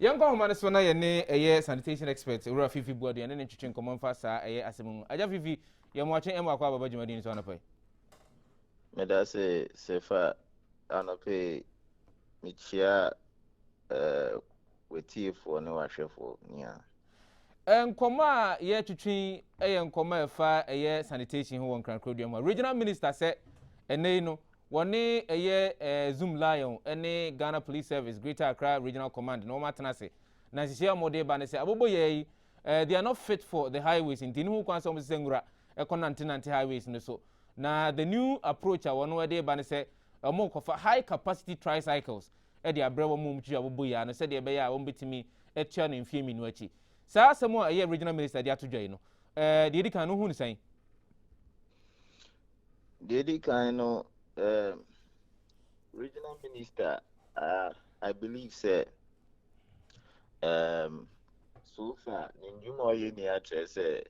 Young woman is one a year sanitation expert, Fifi Boadi, and then chicken common fast, a year as a moon. I just Fifi, you're watching Emma Quaba Bajimadin on a pay. Medase sefa anope michia wetifo ne wahwefo nia. And comma, year to tree, and comma fire a year sanitation who won Crancodium. Regional Minister said, and they know. One a year Zoom Lion, any Ghana Police Service, Greater Accra Regional Command, no matter Nasi. Nancy Mode Banese, Abobo ye, they are not fit for the highways in Tinu Kwansam Sengura, a conantinanti highways in the so. Now, the new approach I want to Banese, a more of high capacity tricycles, Eddie Abrego Mumchi Abuya, and said, Ebea won't be to me a churn in few minuti. Sir, some more a year regional minister, they are to join. The Edika no who saying. Dedi Kaino regional minister I believe said so far Ninjumo Yeni say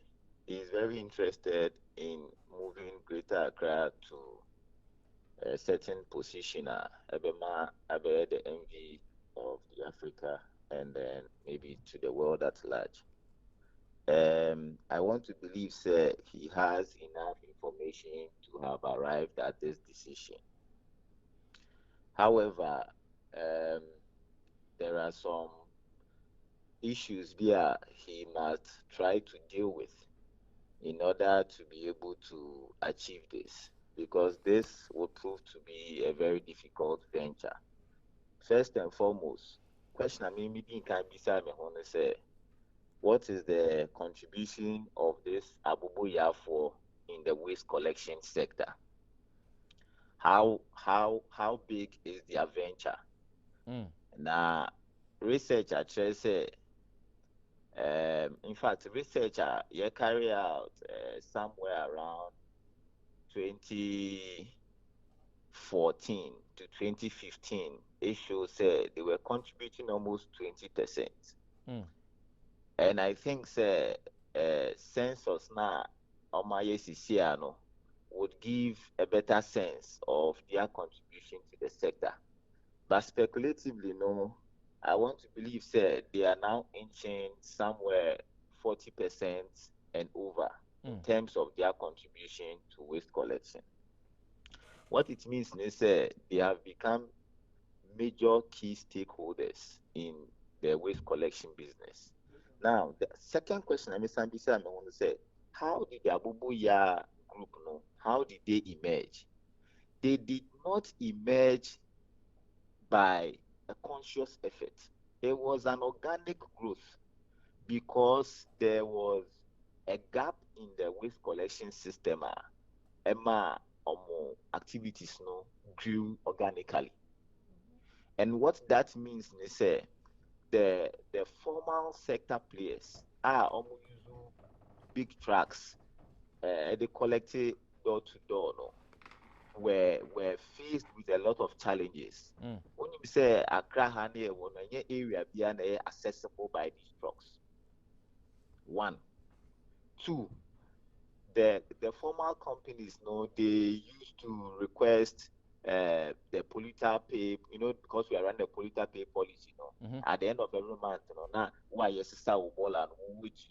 is very interested in moving Greater Accra to a certain position Abema Abe the envy of the Africa and then maybe to the world at large. I want to believe he has enough information to have arrived at this decision. However, there are some issues here he must try to deal with in order to be able to achieve this, because this will prove to be a very difficult venture. First and foremost, question I mean can be say, what is the contribution of this Abubuya for in the waste collection sector? How big is the venture? Now, research actually say, in fact, research you carry out somewhere around 2014 to 2015. It shows they were contributing almost 20%. And I think census now on my no would give a better sense of their contribution to the sector. But speculatively, no, I want to believe they are now inching somewhere 40% and over in terms of their contribution to waste collection. What it means is they have become major key stakeholders in the waste collection business. Now, the second question I want to say, how did the Abubuya group know? How did they emerge? They did not emerge by a conscious effort. It was an organic growth because there was a gap in the waste collection system. Activities grew organically. And what that means is the formal sector players are using big trucks, they collected door to door, were faced with a lot of challenges. When you say Accra Hane area beyond accessible by these trucks. 1. 2. The formal companies they used to request the polluter pay, because we are running the polluter pay policy, at the end of every month, now why yes, and which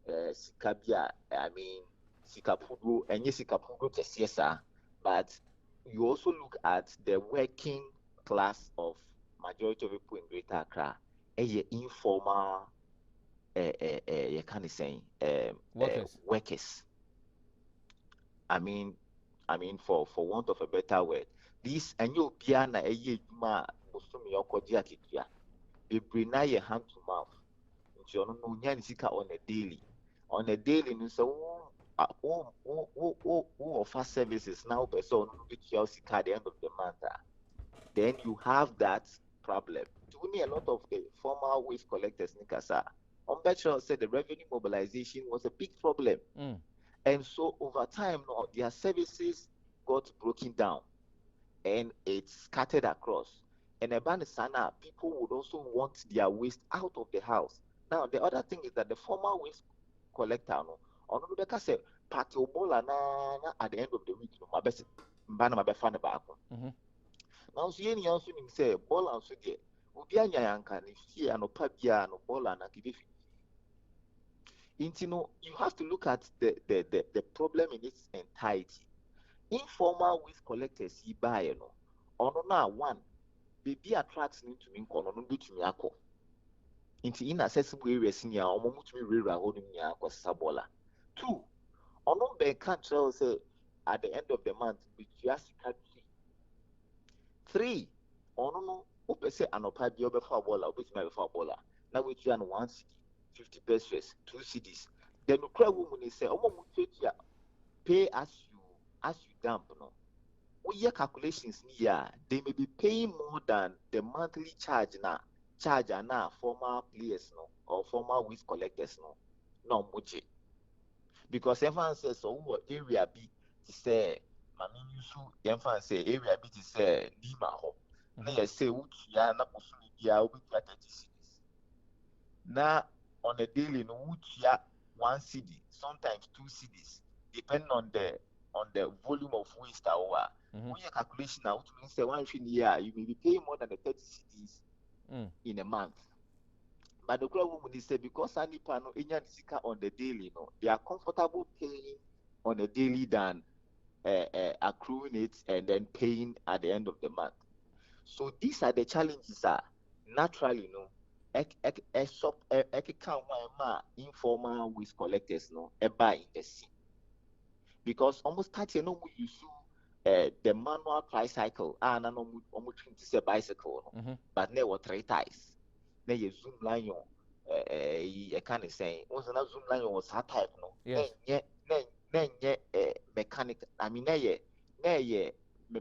Sikabia, I mean Sikapudu and yes, Sikapudu Tesiesa, but you also look at the working class of majority of people in Greater Accra, informal you can't say workers. I mean, for want of a better word, this and you piana a ye ma musumi okodia kitia. They bring na ye hand to mouth. Nti ono no nya nisika on a daily. On a daily, so offer services now person which you at the end of the month. Then you have that problem. To me, a lot of the former waste collectors Nikasa, Umbetro said the revenue mobilization was a big problem. And so over time, their services got broken down and it scattered across. And about Sana, people would also want their waste out of the house. Now, the other thing is that the former waste collector, on Rebecca said, Party Bola at the end of the week, my best fan about. Now, so you also say, Bola and Sudia, obi anya yanka ne fie anopa bia no bola na kibe. You have to look at the problem in its entirety. Informal waste collectors yi buy no ono na one baby attracts me to me kono no betumi akọ into inaccessible areas ni a omo mutumi rewura ho no nya akọ sabola. Two, ono be can tell say at the end of the month bitua sika bi. Three, ono no opese anopa bi obefa bola obetumi abefa bola na wetua no 1 cedi 50 pesos 2 cedis. Then no crowd woman say omo mutua pay as you dump no. Your calculations here, they may be paying more than the monthly charge now former players no or former waste collectors no much. Because everyone says so what area be to say mami yusu everyone say area be to say lima ho. Na say which ya na posuni dia obi 30 cities. Now on a daily no which ya 1 cedi, sometimes 2 cedis, depending on the volume of waste or when your calculation now, which means 1 year, you may be paying more than the 30 cities in a month. But the crowd woman is say because any panel on the daily, they are comfortable paying on a daily than accruing it and then paying at the end of the month. So these are the challenges naturally, informal waste collectors buy in the scene. Because almost 30 we use the manual tricycle and almost to say bicycle but there were 3 tires. Then you zoom line I can't say was another zoom line was hard type then mechanic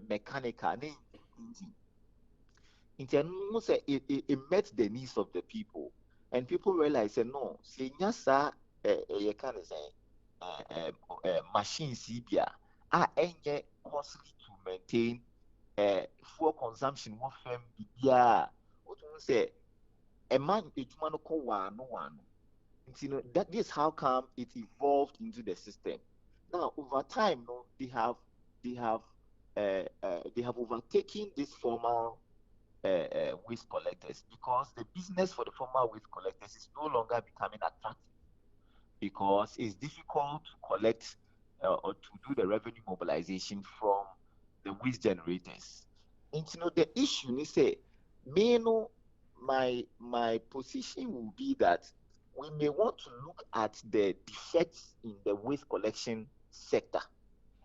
mechanical it met the needs of the people and people realize no see nyasa you can't say machines bia enye costly to maintain fuel consumption more firm bia what we say a man ejuma no ko wa no that is how come it evolved into the system. Now over time they have overtaken these formal waste collectors because the business for the formal waste collectors is no longer becoming attractive because it's difficult to collect or to do the revenue mobilization from the waste generators. And the issue is say, my position will be that we may want to look at the defects in the waste collection sector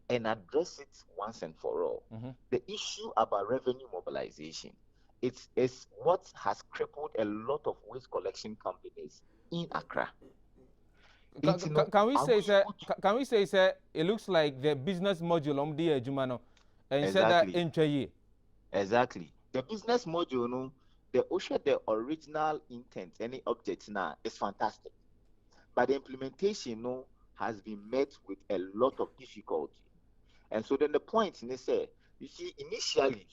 and address it once and for all. The issue about revenue mobilization, it's what has crippled a lot of waste collection companies in Accra. Can we say sir it looks like the business module on the Jumano and said that exactly the business module the original intent any object now is fantastic but the implementation has been met with a lot of difficulty. And so then the point they say you see initially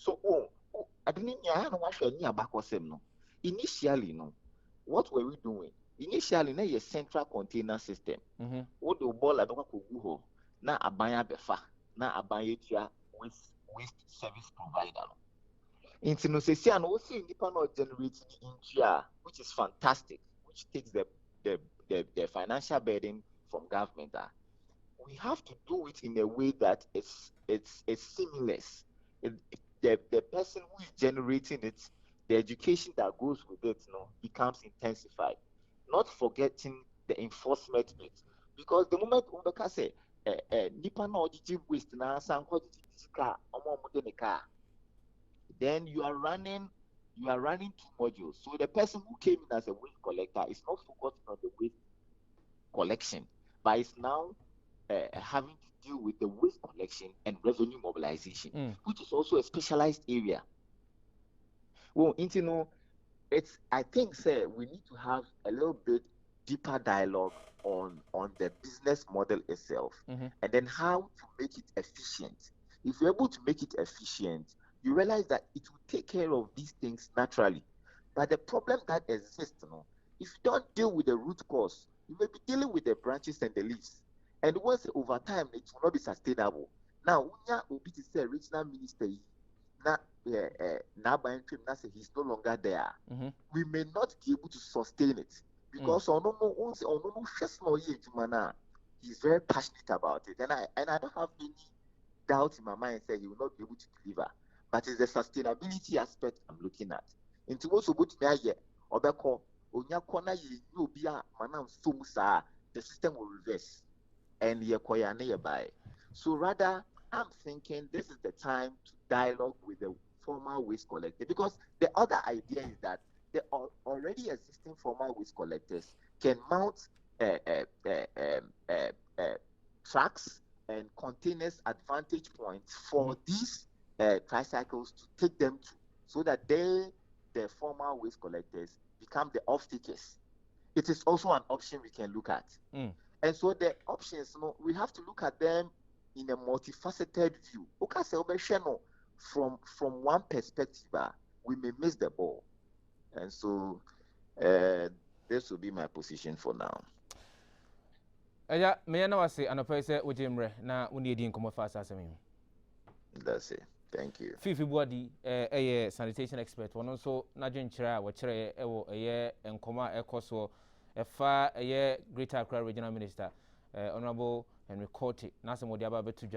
I didn't know initially what were we doing? Initially na your central container system what the ball abeko na abanya befa na abanya tia waste service provider into no say and also independent generating into which is fantastic, which takes the financial burden from government. We have to do it in a way that it's seamless. The person who is generating it, the education that goes with it becomes intensified, not forgetting the enforcement bit. Because the moment Umberka say nipa na ojiji waste na sanko car then you are running 2 modules. So the person who came in as a waste collector is not focusing on the waste collection, but is now having to deal with the waste collection and revenue mobilization, which is also a specialized area. Well, I think, sir, we need to have a little bit deeper dialogue on the business model itself and then how to make it efficient. If you're able to make it efficient, you realize that it will take care of these things naturally. But the problem that exists, if you don't deal with the root cause, you may be dealing with the branches and the leaves. And once over time, it will not be sustainable. Now, Unya will be to say regional minister. Now, he's no longer there, Mm-hmm. we may not be able to sustain it because he's very passionate about it, and I don't have any doubt in my mind say he will not be able to deliver. But it's the sustainability aspect I'm looking at. Into also good obeko onya kona ye obia manam sumusa, the system will reverse and ye by. So rather, I'm thinking this is the time to dialogue with the formal waste collector, because the other idea is that the already existing formal waste collectors can mount trucks and containers advantage points for these tricycles to take them to, so that the formal waste collectors become the off-takers. It is also an option we can look at. And so the options, we have to look at them in a multifaceted view. From one perspective, we may miss the ball. And so this will be my position for now. Me na wase anopa se ojemre na woni edi nkomo fa asase me. That's it. Thank you. Fifi Boadi sanitation expert wono so na dwenkyere a wo kyere wo nkomo a ekoso efa Greater Accra Regional Minister Honorable Henry Cote na se modi aba betudwa